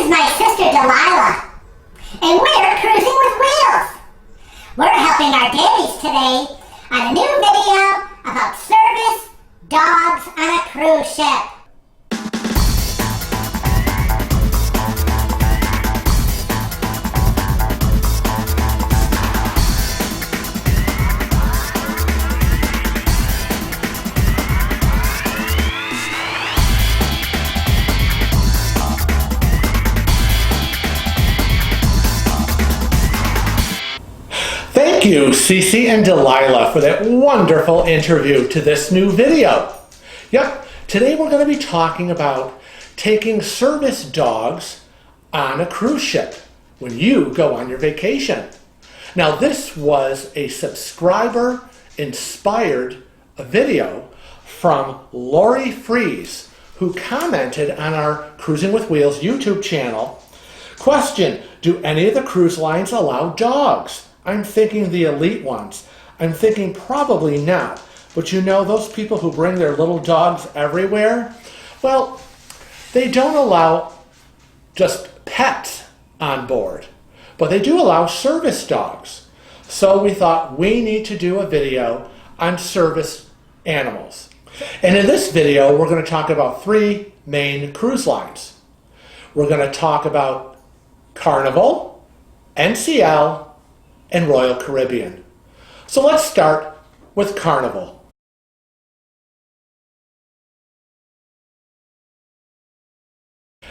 is my sister Delilah, and we're Cruising with Wheels. We're helping our daddies today on a new video about service dogs on a cruise ship. Thank you, Cece and Delilah, for that wonderful interview to this new video. Yep, today we're going to be talking about taking service dogs on a cruise ship when you go on your vacation. Now, this was a subscriber-inspired video from Lori Fries, who commented on our Cruising with Wheels YouTube channel. Question, do any of the cruise lines allow dogs? I'm thinking the elite ones. I'm thinking probably not. But you know those people who bring their little dogs everywhere? Well, they don't allow just pets on board, but they do allow service dogs. So we thought we need to do a video on service animals. And in this video, we're going to talk about three main cruise lines. We're going to talk about Carnival, NCL, and Royal Caribbean. So let's start with Carnival.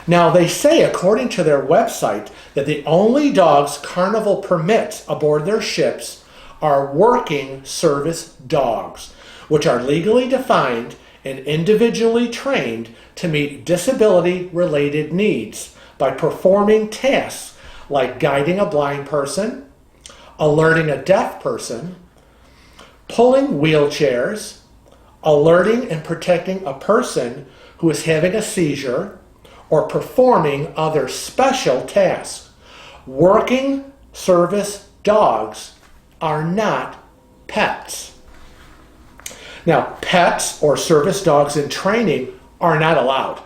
Now they say, according to their website, that the only dogs Carnival permits aboard their ships are working service dogs, which are legally defined and individually trained to meet disability-related needs by performing tasks like guiding a blind person, alerting a deaf person, pulling wheelchairs, alerting and protecting a person who is having a seizure, or performing other special tasks. Working service dogs are not pets. Now, pets or service dogs in training are not allowed.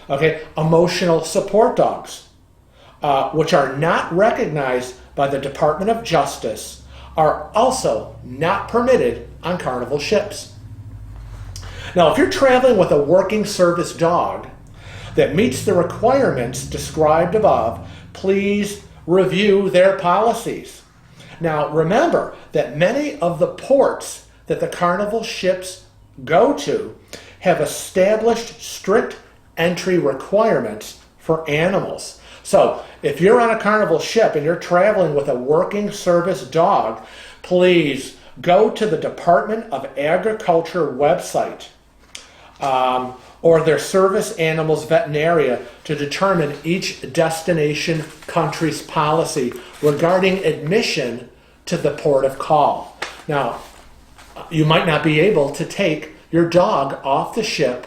Okay, emotional support dogs, which are not recognized by the Department of Justice, are also not permitted on Carnival ships. Now, if you're traveling with a working service dog that meets the requirements described above, please review their policies. Now, remember that many of the ports that the Carnival ships go to have established strict entry requirements for animals. So if you're on a Carnival ship and you're traveling with a working service dog, please go to the Department of Agriculture website or their service animals veterinarian to determine each destination country's policy regarding admission to the port of call. Now, you might not be able to take your dog off the ship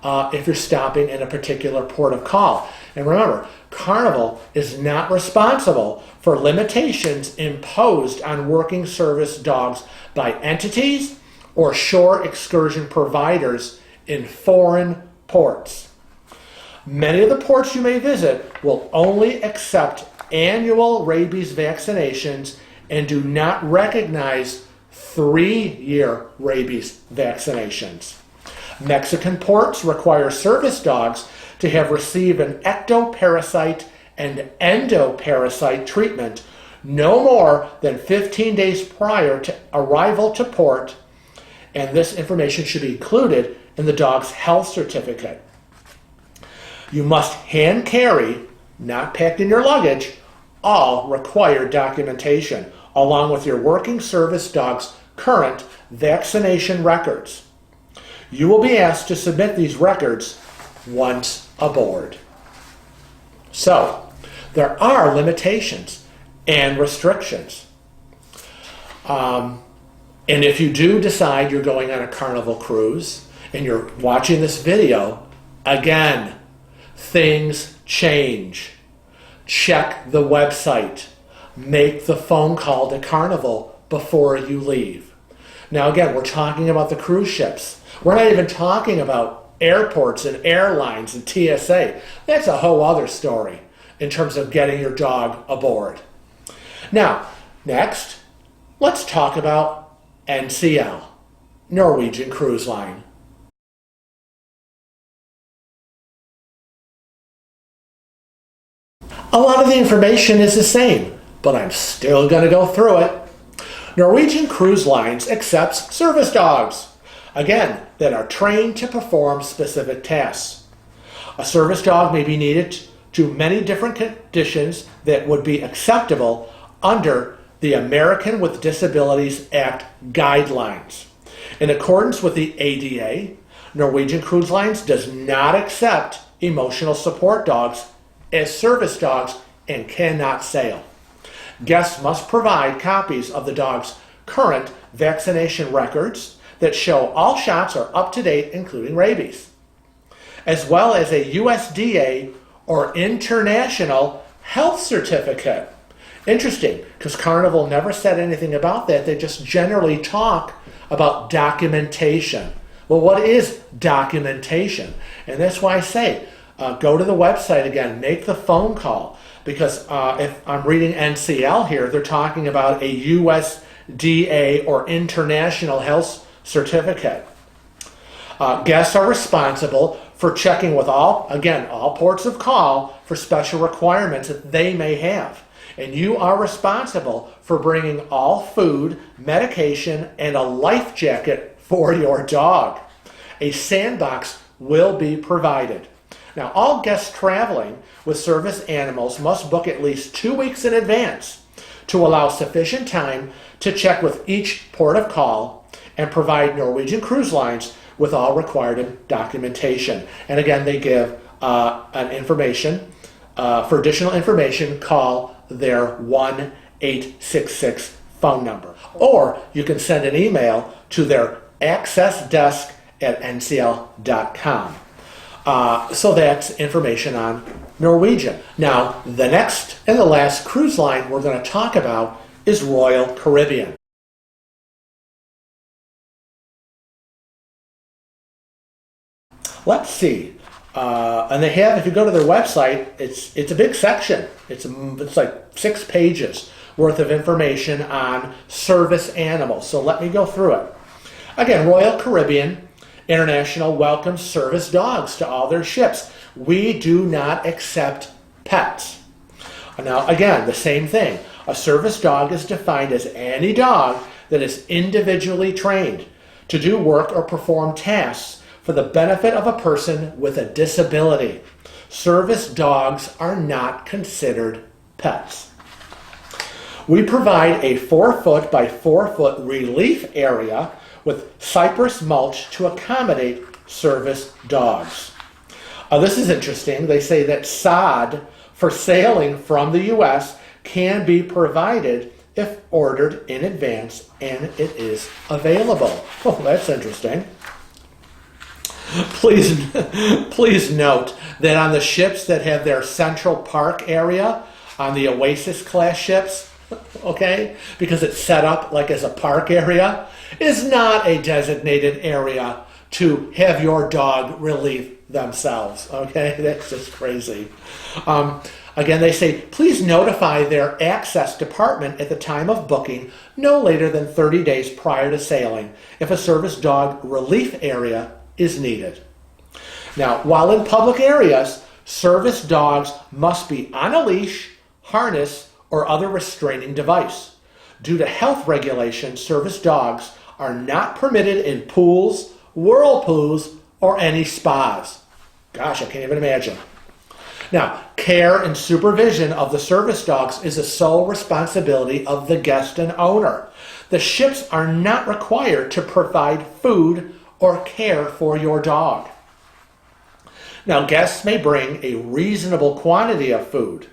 if you're stopping in a particular port of call. And remember, Carnival is not responsible for limitations imposed on working service dogs by entities or shore excursion providers in foreign ports. Many of the ports you may visit will only accept annual rabies vaccinations and do not recognize 3-year rabies vaccinations. Mexican ports require service dogs to have received an ectoparasite and endoparasite treatment no more than 15 days prior to arrival to port, and this information should be included in the dog's health certificate. You must hand carry, not packed in your luggage, all required documentation, along with your working service dog's current vaccination records. You will be asked to submit these records once aboard. So, there are limitations and restrictions. And if you do decide you're going on a Carnival cruise and you're watching this video, again, things change. Check the website. Make the phone call to Carnival before you leave. Now again, we're talking about the cruise ships. We're not even talking about airports and airlines and TSA. That's a whole other story in terms of getting your dog aboard. Now, next, let's talk about NCL, Norwegian Cruise Line. A lot of the information is the same, but I'm still going to go through it. Norwegian Cruise Lines accepts service dogs, again, that are trained to perform specific tasks. A service dog may be needed to many different conditions that would be acceptable under the American with Disabilities Act guidelines. In accordance with the ADA, Norwegian Cruise Lines does not accept emotional support dogs as service dogs and cannot sail. Guests must provide copies of the dog's current vaccination records that show all shots are up to date, including rabies, as well as a USDA or international health certificate. Interesting, because Carnival never said anything about that. They just generally talk about documentation. Well, what is documentation? And that's why I say, go to the website again, make the phone call, because if I'm reading NCL here, they're talking about a USDA or international health certificate. Guests are responsible for checking with all ports of call for special requirements that they may have. And you are responsible for bringing all food, medication, and a life jacket for your dog. A sandbox will be provided. Now, all guests traveling with service animals must book at least 2 weeks in advance to allow sufficient time to check with each port of call and provide Norwegian Cruise Lines with all required documentation. And again, they give an information. For additional information, call their 1-866 phone number. Or you can send an email to their access desk at ncl.com. So that's information on Norwegian. Now, the next and the last cruise line we're going to talk about is Royal Caribbean. Let's see. And they have, if you go to their website, it's a big section. It's like 6 pages worth of information on service animals. So let me go through it. Again, Royal Caribbean International welcomes service dogs to all their ships. We do not accept pets. Now, again, the same thing. A service dog is defined as any dog that is individually trained to do work or perform tasks for the benefit of a person with a disability. Service dogs are not considered pets. We provide a 4-foot by 4-foot relief area with cypress mulch to accommodate service dogs. This is interesting. They say that sod for sailing from the U.S. can be provided if ordered in advance and it is available. Oh, that's interesting. Please note that on the ships that have their Central Park area, on the Oasis class ships, okay, because it's set up like as a park area, is not a designated area to have your dog relieve themselves, okay? That's just crazy. Again, they say, please notify their access department at the time of booking no later than 30 days prior to sailing if a service dog relief area is needed. Now, while in public areas, service dogs must be on a leash, harness, or other restraining device. Due to health regulations, service dogs are not permitted in pools, whirlpools, or any spas. Gosh, I can't even imagine. Now, care and supervision of the service dogs is the sole responsibility of the guest and owner. The ships are not required to provide food or care for your dog. Now, guests may bring a reasonable quantity of food.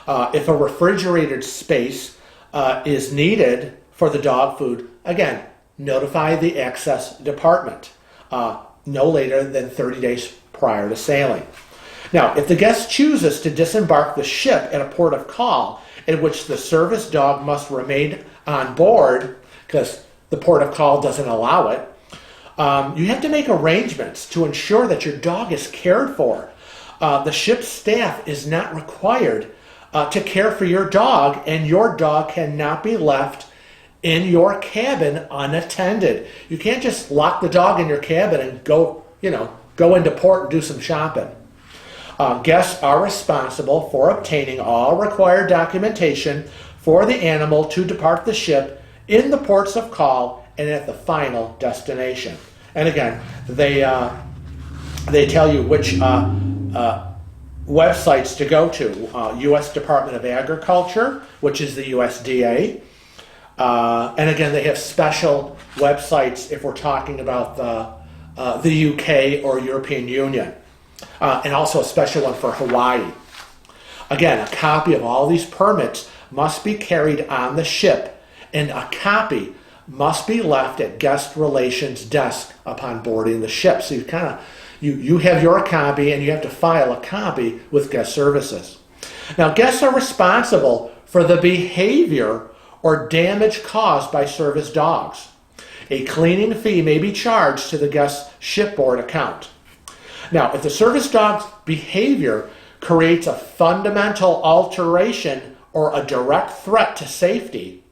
If a refrigerated space is needed for the dog food, again, notify the access department no later than 30 days prior to sailing. Now, if the guest chooses to disembark the ship at a port of call in which the service dog must remain on board because the port of call doesn't allow it, You have to make arrangements to ensure that your dog is cared for. The ship's staff is not required to care for your dog, and your dog cannot be left in your cabin unattended. You can't just lock the dog in your cabin and go into port and do some shopping. Guests are responsible for obtaining all required documentation for the animal to depart the ship in the ports of call and at the final destination. And again, they tell you which websites to go to. U.S. Department of Agriculture, which is the USDA. And again, they have special websites if we're talking about the UK or European Union. And also a special one for Hawaii. Again, a copy of all these permits must be carried on the ship, and a copy must be left at guest relations desk upon boarding the ship. So you have your copy, and you have to file a copy with guest services. Now, guests are responsible for the behavior or damage caused by service dogs. A cleaning fee may be charged to the guest's shipboard account. Now, if the service dog's behavior creates a fundamental alteration or a direct threat to safety,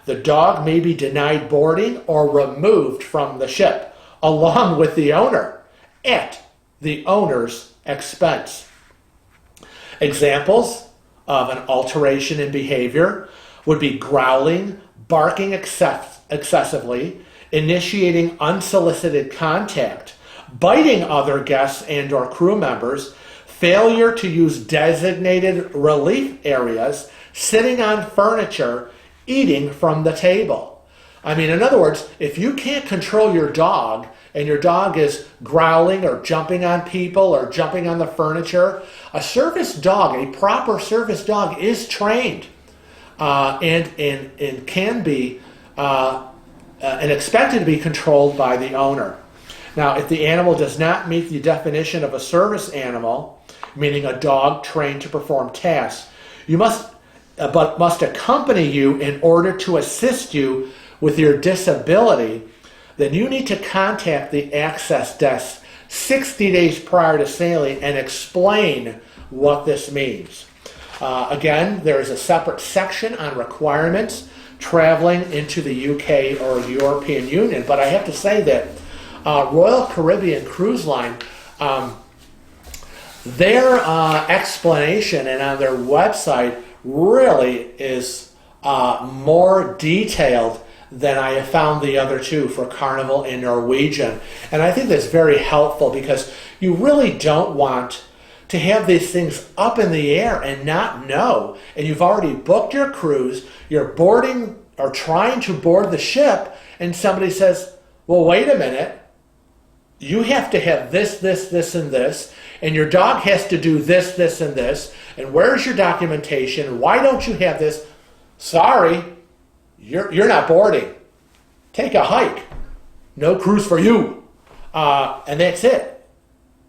the dog may be denied boarding or removed from the ship, along with the owner, at the owner's expense. Examples of an alteration in behavior would be growling, barking excessively, initiating unsolicited contact, biting other guests and or crew members, failure to use designated relief areas, sitting on furniture, eating from the table. I mean, in other words, if you can't control your dog and your dog is growling or jumping on people or jumping on the furniture, a service dog, a proper service dog, is trained and can be and expected to be controlled by the owner. Now, if the animal does not meet the definition of a service animal, meaning a dog trained to perform tasks, you must accompany you in order to assist you with your disability, then you need to contact the access desk 60 days prior to sailing and explain what this means. Again, there is a separate section on requirements traveling into the UK or European Union, but I have to say that Royal Caribbean Cruise Line, their explanation and on their website really is more detailed than I have found the other two for Carnival and Norwegian. And I think that's very helpful because you really don't want to have these things up in the air and not know. And you've already booked your cruise, you're boarding or trying to board the ship, and somebody says, well, wait a minute, you have to have this, this, this, and this, and your dog has to do this, this, and this, and where's your documentation? Why don't you have this? Sorry, you're not boarding. Take a hike. No cruise for you. And that's it.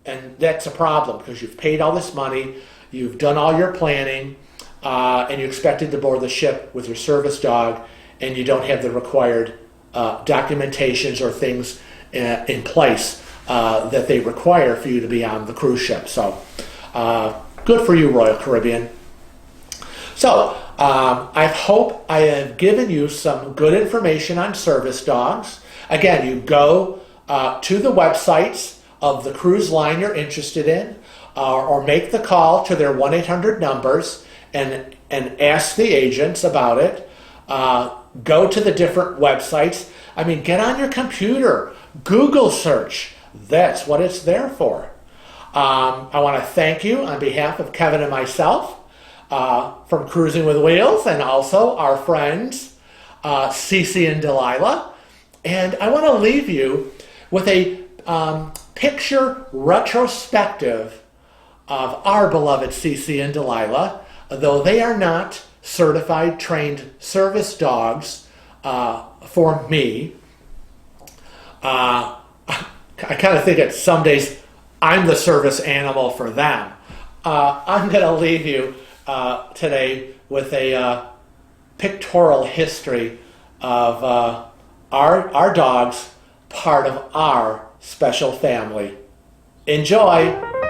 And that's a problem because you've paid all this money, you've done all your planning, and you expected to board the ship with your service dog, and you don't have the required documentations or things in place that they require for you to be on the cruise ship. So, good for you, Royal Caribbean. So, I hope I have given you some good information on service dogs. Again, you go to the websites of the cruise line you're interested in, or make the call to their 1-800 numbers and ask the agents about it. Go to the different websites. I mean, get on your computer, Google search. That's what it's there for. I want to thank you on behalf of Kevin and myself from Cruising with Wheels, and also our friends Cece and Delilah. And I want to leave you with a picture retrospective of our beloved Cece and Delilah, though they are not certified trained service dogs for me. I kind of think that some days I'm the service animal for them. I'm going to leave you today with a pictorial history of our dogs part of our special family. Enjoy!